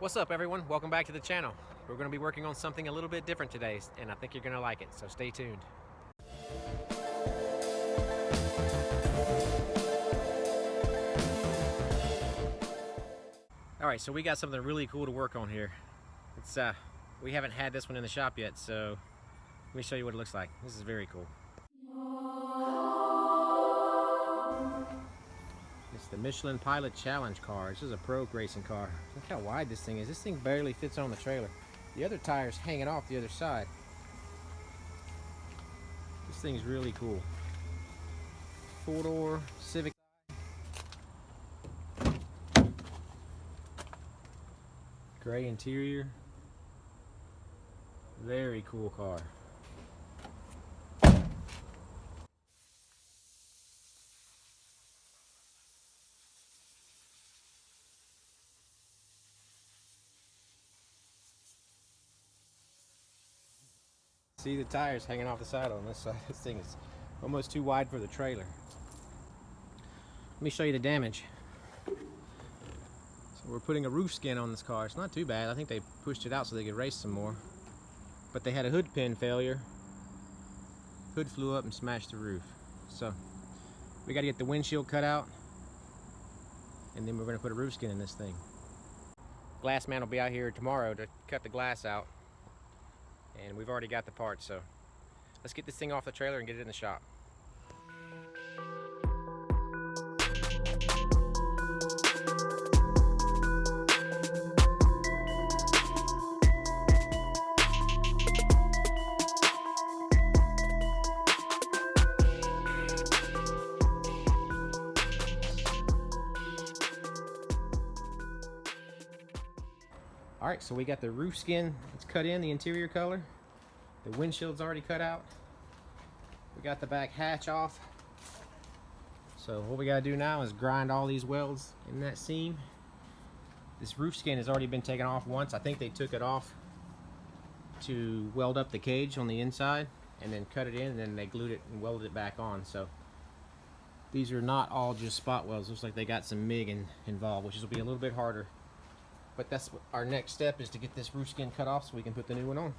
What's up, everyone? Welcome back to the channel. We're going to be working on something a little bit different today, and I think you're going to like it, so stay tuned. Alright, so we got something really cool to work on here. We haven't had this one in the shop yet, so let me show you what it looks like. This is very cool. It's the Michelin Pilot Challenge car. This is a pro racing car. Look how wide this thing is. This thing barely fits on the trailer. The other tire's hanging off the other side. This thing's really cool. Four-door Civic. Gray interior. Very cool car. See the tires hanging off the side on this side. This thing is almost too wide for the trailer. Let me show you the damage. So we're putting a roof skin on this car. It's not too bad. I think they pushed it out so they could race some more. But they had a hood pin failure. Hood flew up and smashed the roof. So we got to get the windshield cut out, and then we're going to put a roof skin in this thing. Glass man will be out here tomorrow to cut the glass out. And we've already got the parts, so let's get this thing off the trailer and get it in the shop. Alright, so we got the roof skin, it's cut in, the interior color. The windshield's already cut out. We got the back hatch off. So what we gotta do now is grind all these welds in that seam. This roof skin has already been taken off once. I think they took it off to weld up the cage on the inside and then cut it in, and then they glued it and welded it back on. So these are not all just spot welds. Looks like they got some MIG involved, which will be a little bit harder. But that's what our next step is, to get this roof skin cut off so we can put the new one on.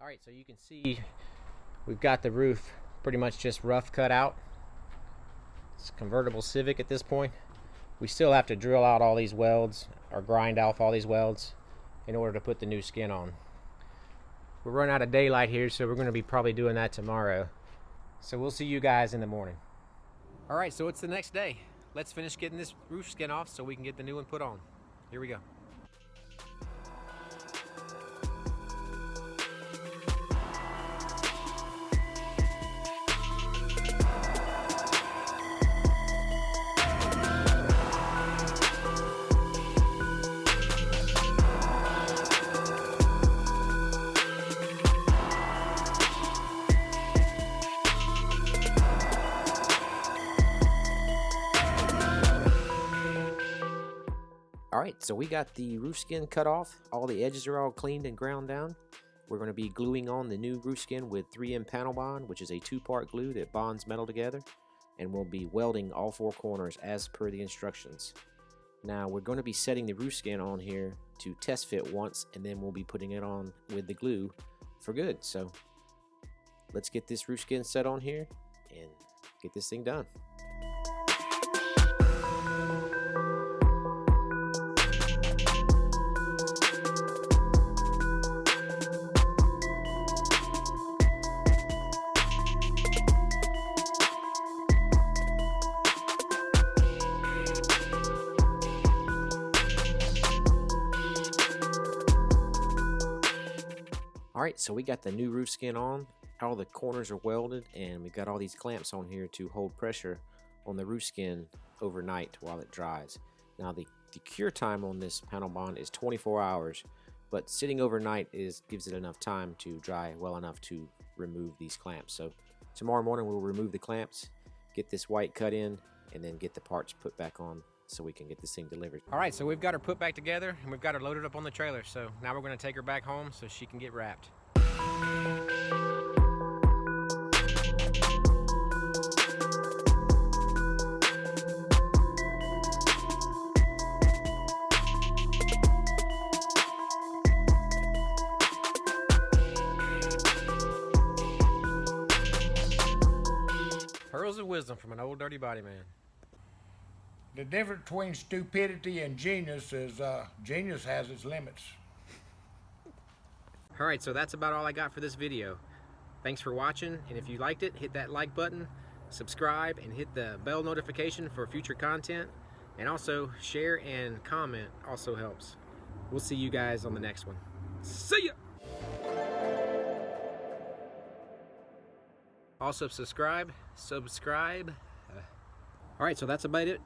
Alright, so you can see we've got the roof pretty much just rough cut out. It's a convertible Civic at this point. We still have to drill out all these welds, or grind off all these welds, in order to put the new skin on. We're running out of daylight here, so we're going to be probably doing that tomorrow. So we'll see you guys in the morning. Alright, so it's the next day. let's finish getting this roof skin off so we can get the new one put on. Here we go. Alright, so we got the roof skin cut off. All the edges are all cleaned and ground down. We're going to be gluing on the new roof skin with 3M panel bond, which is a 2-part glue that bonds metal together. And we'll be welding all 4 corners as per the instructions. Now we're going to be setting the roof skin on here to test fit once, and then we'll be putting it on with the glue for good. So let's get this roof skin set on here and get this thing done. Alright, so we got the new roof skin on. All the corners are welded, and we got all these clamps on here to hold pressure on the roof skin overnight while it dries. Now the cure time on this panel bond is 24 hours, but sitting overnight gives it enough time to dry well enough to remove these clamps. So tomorrow morning we'll remove the clamps, get this white cut in, and then get the parts put back on so we can get this thing delivered. Alright, so we've got her put back together and we've got her loaded up on the trailer. So now we're going to take her back home so she can get wrapped. Pearls of wisdom from an old dirty body man. The difference between stupidity and genius is genius has its limits. Alright, so that's about all I got for this video. Thanks for watching, and if you liked it, hit that like button, subscribe, and hit the bell notification for future content. And also, share and comment also helps. We'll see you guys on the next one. See ya! Also, subscribe. Alright, so that's about it.